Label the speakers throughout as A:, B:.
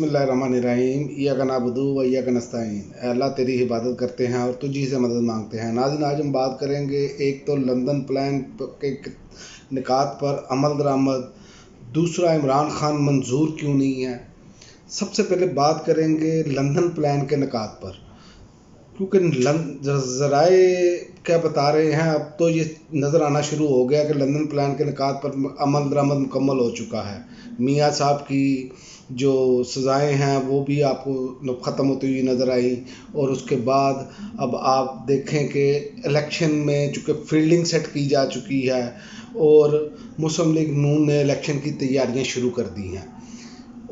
A: बिस्मिल्लाहिर्रहमानिर्रहीम इय्याका नअबुदु व इय्याका नस्तईन। अल्लाह तेरी इबादत करते हैं और तुझी से मदद मांगते हैं। नाज़रीन, आज हम बात करेंगे एक तो लंदन प्लान के निकात पर अमल दरामद, दूसरा इमरान खान मंजूर क्यों नहीं है। सबसे पहले बात करेंगे लंदन प्लान के निकात पर, क्योंकि ज़राए क्या बता रहे हैं, अब तो ये नज़र आना शुरू हो गया कि लंदन प्लान के निकात पर अमल दरामद मुकम्मल हो चुका है। मियाँ साहब की जो सज़ाएँ हैं वो भी आपको ख़त्म होती हुई नज़र आई, और उसके बाद अब आप देखें कि इलेक्शन में चूँकि फील्डिंग सेट की जा चुकी है और मुस्लिम लीग नून ने इलेक्शन की तैयारियां शुरू कर दी हैं,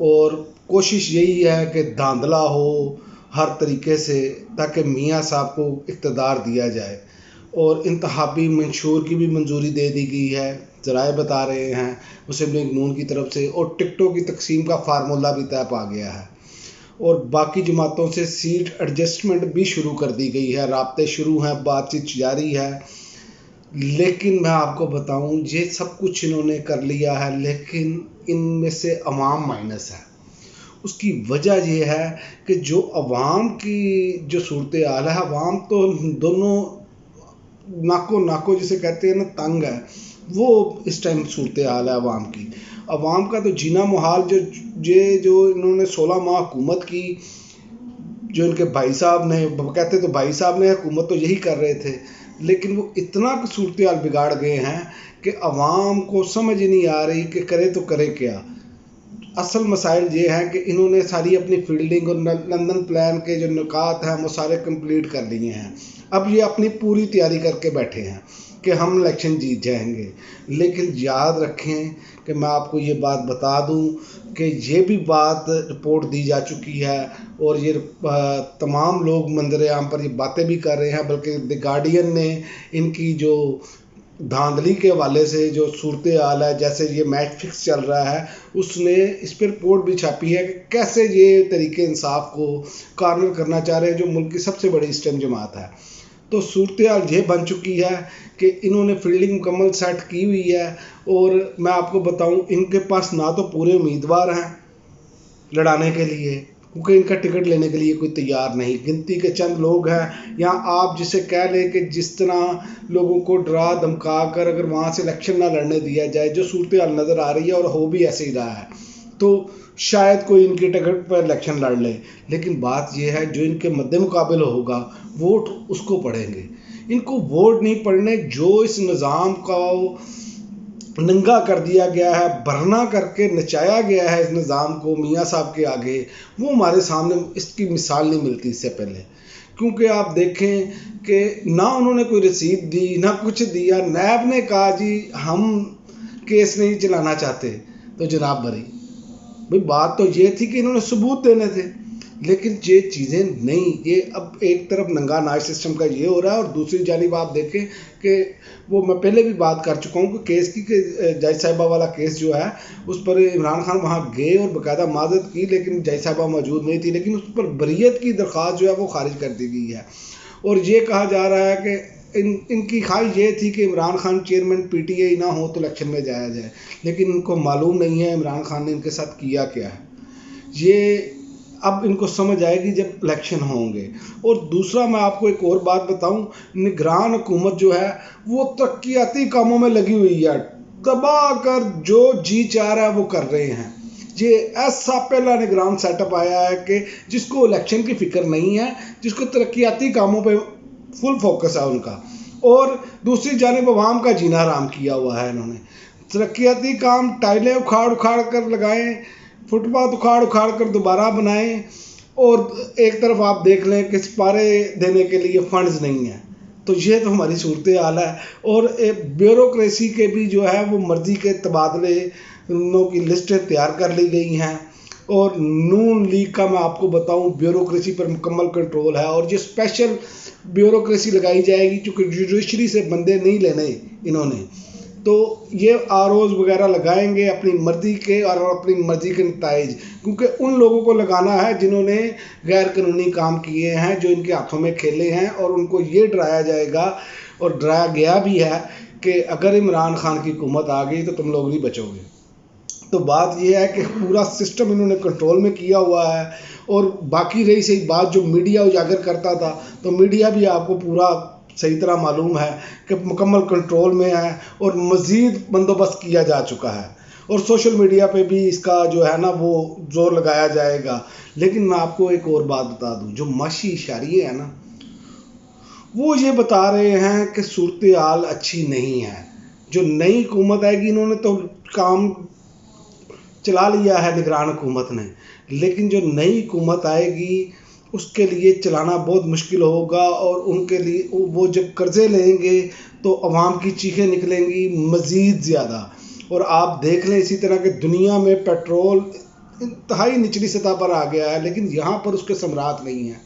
A: और कोशिश यही है कि धांधला हो हर तरीके से ताकि मियाँ साहब को इक़्तिदार दिया जाए। और इंतखाबी मंशूर की भी मंजूरी दे दी गई है, ज़राए बता रहे हैं मुस्लिम लीग नून की तरफ से, और टिकटों की तकसीम का फार्मूला भी तय पा गया है, और बाकी जमातों से सीट एडजस्टमेंट भी शुरू कर दी गई है। राब्ते शुरू हैं, बातचीत जारी है। लेकिन मैं आपको बताऊं, ये सब कुछ इन्होंने कर लिया है, लेकिन इनमें से अवाम माइनस है। उसकी वजह यह है कि जो अवाम की जो सूरत हाल है, अवाम तो दोनों नाको जिसे कहते हैं ना, तंग है। वो इस टाइम सूरत हाल है अवाम की। अवाम का तो जीना मुहाल, जो इन्होंने 16 माह हुकूमत की, जो इनके भाई साहब ने, कहते तो भाई साहब ने हुकूमत तो यही कर रहे थे, लेकिन वो इतना सूरत हाल बिगाड़ गए हैं कि अवाम को समझ ही नहीं आ रही कि करे तो करे क्या। असल मसाइल ये हैं कि इन्होंने सारी अपनी फील्डिंग और लंदन प्लान के जो निकात हैं वो सारे कंप्लीट कर लिए हैं। अब ये अपनी पूरी तैयारी करके बैठे हैं कि हम इलेक्शन जीत जाएंगे। लेकिन याद रखें कि मैं आपको ये बात बता दूं कि ये भी बात रिपोर्ट दी जा चुकी है, और ये तमाम लोग मंजर आम पर ये बातें भी कर रहे हैं, बल्कि द गार्डियन ने इनकी जो धांधली के हवाले से जो सूरत हाल है, जैसे ये मैच फिक्स चल रहा है, उसने इस पर रिपोर्ट भी छापी है कि कैसे ये तरीके इंसाफ को कॉर्नर करना चाह रहे हैं, जो मुल्क की सबसे बड़ी इस टाइम जमात है। तो सूरत हाल ये बन चुकी है कि इन्होंने फील्डिंग मुकम्मल सेट की हुई है, और मैं आपको बताऊं, इनके पास ना तो पूरे उम्मीदवार हैं लड़ाने के लिए, क्योंकि इनका टिकट लेने के लिए कोई तैयार नहीं, गिनती के चंद लोग हैं। या आप जिसे कह लें कि जिस तरह लोगों को डरा धमका कर अगर वहाँ से इलेक्शन ना लड़ने दिया जाए, जो सूरत हाल नज़र आ रही है, और हो भी ऐसे ही रहा है, तो शायद कोई इनके टिकट पर इलेक्शन लड़ ले। लेकिन बात यह है, जो इनके मद्दे मुकाबिल होगा वोट उसको पड़ेंगे। इनको वोट नहीं पड़ने, जो इस निज़ाम का नंगा कर दिया गया है, भरना करके नचाया गया है इस निज़ाम को मियाँ साहब के आगे, वो हमारे सामने इसकी मिसाल नहीं मिलती इससे पहले। क्योंकि आप देखें कि ना उन्होंने कोई रसीद दी, ना कुछ दिया। नैब ने कहा जी हम केस नहीं चलाना चाहते, तो जनाब भरी भाई, बात तो ये थी कि इन्होंने सबूत देने थे, लेकिन ये चीज़ें नहीं। ये अब एक तरफ नंगा नाच सिस्टम का ये हो रहा है, और दूसरी जानिब आप देखें कि वो मैं पहले भी बात कर चुका हूँ कि केस की कि जज साहिबा वाला केस जो है, उस पर इमरान खान वहाँ गए और बाकायदा माजरत की, लेकिन जज साहिबा मौजूद नहीं थी, लेकिन उस पर बरीयत की दरख्वास्त जो है वो खारिज कर दी गई है। और ये कहा जा रहा है कि इनकी ख्वाहिश ये थी कि इमरान खान चेयरमैन पीटीआई ना हो तो इलेक्शन में जाया जाए, लेकिन इनको मालूम नहीं है इमरान खान ने इनके साथ किया क्या है। ये अब इनको समझ आएगी जब इलेक्शन होंगे। और दूसरा मैं आपको एक और बात बताऊं, निगरान हुकूमत जो है वो तरक्याती कामों में लगी हुई है, दबा कर जो जी चाह रहा है वो कर रहे हैं। ये ऐसा पहला निगरान सेटअप आया है कि जिसको इलेक्शन की फिक्र नहीं है, जिसको तरक्याती कामों पे फुल फोकस है उनका, और दूसरी जानिब अवाम का जीना हराम किया हुआ है इन्होंने। तरक्याती काम टाइलें उखाड़ कर लगाएं, फुटपाथ उखाड़ कर दोबारा बनाएं, और एक तरफ आप देख लें कि सिपारे देने के लिए फंड्स नहीं हैं। तो ये तो हमारी सूरत हाल है। और ब्यूरोक्रेसी के भी जो है वो मर्जी के तबादले की लिस्टें तैयार कर ली गई हैं, और नून लीग का मैं आपको बताऊं ब्यूरोक्रेसी पर मुकम्मल कंट्रोल है, और ये स्पेशल ब्यूरोक्रेसी लगाई जाएगी क्योंकि जुडिशरी से बंदे नहीं लेने इन्होंने, तो ये आरओज वगैरह लगाएंगे अपनी मर्जी के, और अपनी मर्जी के नताइज, क्योंकि उन लोगों को लगाना है जिन्होंने गैर कानूनी काम किए हैं, जो इनके हाथों में खेले हैं, और उनको ये डराया जाएगा और डराया गया भी है कि अगर इमरान खान की हुकूमत आ गई तो तुम लोग नहीं बचोगे। تو بات یہ ہے کہ پورا سسٹم انہوں نے کنٹرول میں کیا ہوا ہے. اور باقی رہی صحیح بات جو میڈیا اجاگر کرتا تھا، تو میڈیا بھی آپ کو پورا صحیح طرح معلوم ہے کہ مکمل کنٹرول میں ہے اور مزید بندوبست کیا جا چکا ہے. اور سوشل میڈیا پہ بھی اس کا جو ہے نا وہ زور لگایا جائے گا. لیکن میں آپ کو ایک اور بات بتا دوں، جو معاشی اشاریے ہیں نا، وہ یہ بتا رہے ہیں کہ صورتحال اچھی نہیں ہے. جو نئی حکومت آئے گی، انہوں نے تو کام چلا لیا ہے نگران حکومت نے، لیکن جو نئی حکومت آئے گی اس کے لیے چلانا بہت مشکل ہوگا. اور ان کے لیے وہ جب قرضے لیں گے تو عوام کی چیخیں نکلیں گی مزید زیادہ. اور آپ دیکھ لیں اسی طرح کہ دنیا میں پیٹرول انتہائی نچلی سطح پر آ گیا ہے، لیکن یہاں پر اس کے ثمرات نہیں ہیں.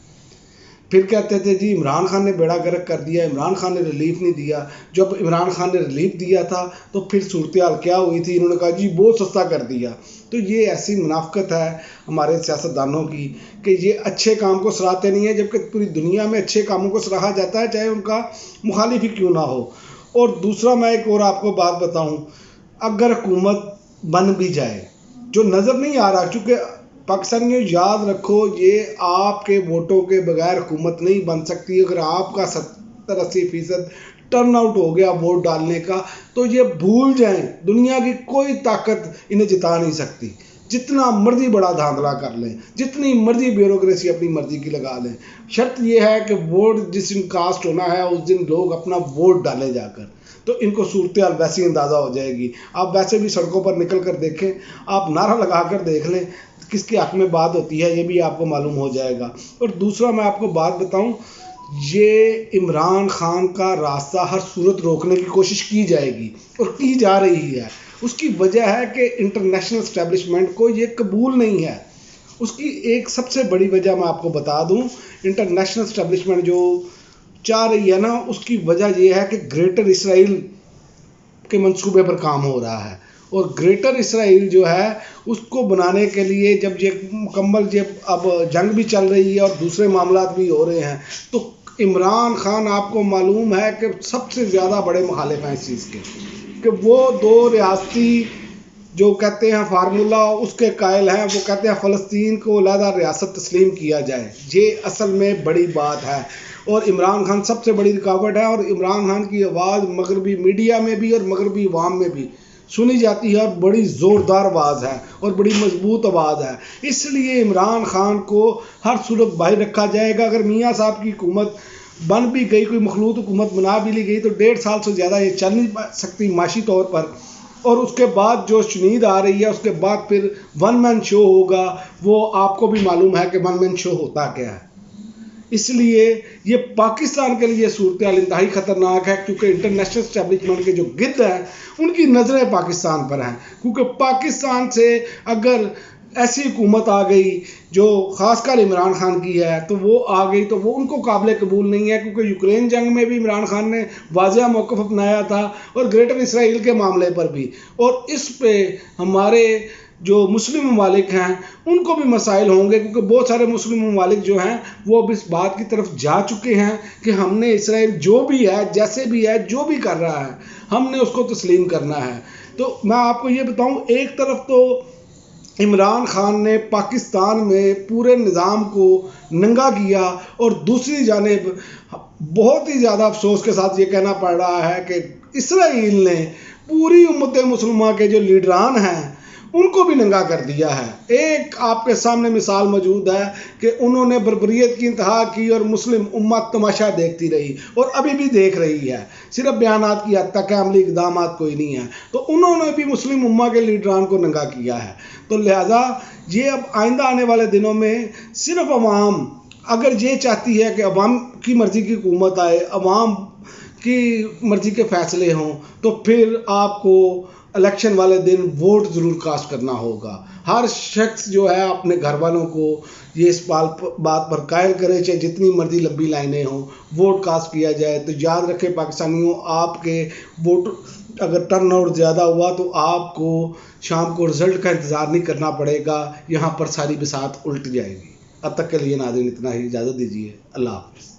A: پھر کہتے تھے جی عمران خان نے بیڑا گرک کر دیا، عمران خان نے ریلیف نہیں دیا. جب عمران خان نے ریلیف دیا تھا تو پھر صورتحال کیا ہوئی تھی؟ انہوں نے کہا جی بہت سستا کر دیا. تو یہ ایسی منافقت ہے ہمارے سیاستدانوں کی کہ یہ اچھے کام کو سراہتے نہیں ہیں، جبکہ پوری دنیا میں اچھے کاموں کو سراہا جاتا ہے چاہے ان کا مخالف ہی کیوں نہ ہو. اور دوسرا میں ایک اور آپ کو بات بتاؤں، اگر حکومت بن بھی جائے، جو نظر نہیں آ رہا، چونکہ پاکستانیوں یاد رکھو یہ آپ کے ووٹوں کے بغیر حکومت نہیں بن سکتی. اگر آپ کا 70-80% ٹرن آؤٹ ہو گیا ووٹ ڈالنے کا تو یہ بھول جائیں، دنیا کی کوئی طاقت انہیں جتا نہیں سکتی. جتنا مرضی بڑا دھاندلا کر لیں، جتنی مرضی بیوروکریسی اپنی مرضی کی لگا لیں، شرط یہ ہے کہ ووٹ جس دن کاسٹ ہونا ہے اس دن لوگ اپنا ووٹ ڈالے جا کر. تو ان کو صورتحال ویسی اندازہ ہو جائے گی. آپ ویسے بھی سڑکوں پر نکل کر دیکھیں، آپ نعرہ لگا کر دیکھ لیں کس کے حق میں بات ہوتی ہے، یہ بھی آپ کو معلوم ہو جائے گا. اور دوسرا میں آپ کو بات بتاؤں، یہ عمران خان کا راستہ ہر صورت روکنے کی کوشش کی جائے گی اور کی جا رہی ہے. اس کی وجہ ہے کہ انٹرنیشنل اسٹیبلشمنٹ کو یہ قبول نہیں ہے. اس کی ایک سب سے بڑی وجہ میں آپ کو بتا دوں، انٹرنیشنل اسٹیبلشمنٹ جو چاہ رہی ہے نا، اس کی وجہ یہ ہے کہ گریٹر اسرائیل کے منصوبے پر کام ہو رہا ہے. اور گریٹر اسرائیل جو ہے اس کو بنانے کے لیے جب یہ مکمل اب جنگ بھی چل رہی ہے اور دوسرے معاملات بھی ہو رہے ہیں، تو عمران خان آپ کو معلوم ہے کہ سب سے زیادہ بڑے مخالف ہیں اس چیز کے، کہ وہ دو ریاستی جو کہتے ہیں فارمولہ اس کے قائل ہیں. وہ کہتے ہیں فلسطین کو علیحدہ ریاست تسلیم کیا جائے. یہ اصل میں بڑی بات ہے اور عمران خان سب سے بڑی رکاوٹ ہے. اور عمران خان کی آواز مغربی میڈیا میں بھی اور مغربی عوام میں بھی سنی جاتی ہے اور بڑی زوردار آواز ہے اور بڑی مضبوط آواز ہے. اس لیے عمران خان کو ہر صورت باہر رکھا جائے گا. اگر میاں صاحب کی حکومت بن بھی گئی، کوئی مخلوط حکومت بنا بھی لی گئی، تو 1.5 سال سے زیادہ یہ چل نہیں سکتی معاشی طور پر. اور اس کے بعد جو شنید آ رہی ہے، اس کے بعد پھر ون مین شو ہوگا. وہ آپ کو بھی معلوم ہے کہ ون مین شو ہوتا کیا ہے. اس لیے یہ پاکستان کے لیے صورتحال انتہائی خطرناک ہے، کیونکہ انٹرنیشنل اسٹیبلشمنٹ کے جو گرد ہیں ان کی نظریں پاکستان پر ہیں. کیونکہ پاکستان سے اگر ایسی حکومت آ گئی جو خاص کر عمران خان کی ہے تو وہ آ گئی تو وہ ان کو قابل قبول نہیں ہے. کیونکہ یوکرین جنگ میں بھی عمران خان نے واضح موقف اپنایا تھا اور گریٹر اسرائیل کے معاملے پر بھی. اور اس پہ ہمارے جو مسلم ممالک ہیں ان کو بھی مسائل ہوں گے، کیونکہ بہت سارے مسلم ممالک جو ہیں وہ اب اس بات کی طرف جا چکے ہیں کہ ہم نے اسرائیل جو بھی ہے، جیسے بھی ہے، جو بھی کر رہا ہے، ہم نے اس کو تسلیم کرنا ہے. تو میں آپ کو یہ بتاؤں، ایک طرف تو عمران خان نے پاکستان میں پورے نظام کو ننگا کیا اور دوسری جانب بہت ہی زیادہ افسوس کے ساتھ یہ کہنا پڑ رہا ہے کہ اسرائیل نے پوری امت مسلمہ کے جو لیڈران ہیں ان کو بھی ننگا کر دیا ہے. ایک آپ کے سامنے مثال موجود ہے کہ انہوں نے بربریت کی انتہا کی اور مسلم امت تماشا دیکھتی رہی اور ابھی بھی دیکھ رہی ہے. صرف بیانات کی حد تک ہے، عملی اقدامات کوئی نہیں ہے. تو انہوں نے بھی مسلم امہ کے لیڈران کو ننگا کیا ہے. تو لہٰذا یہ اب آئندہ آنے والے دنوں میں صرف عوام اگر یہ چاہتی ہے کہ عوام کی مرضی کی حکومت آئے، عوام کی مرضی کے فیصلے ہوں، تو پھر آپ کو الیکشن والے دن ووٹ ضرور کاسٹ کرنا ہوگا. ہر شخص جو ہے اپنے گھر والوں کو یہ اس بات پر قائل کرے، چاہے جتنی مرضی لمبی لائنیں ہوں، ووٹ کاسٹ کیا جائے. تو یاد رکھیں پاکستانیوں، آپ کے ووٹ اگر ٹرن آؤٹ زیادہ ہوا تو آپ کو شام کو رزلٹ کا انتظار نہیں کرنا پڑے گا، یہاں پر ساری بساط الٹ جائے گی. اب تک کے لیے ناظرین اتنا ہی، اجازت دیجیے. اللہ حافظ.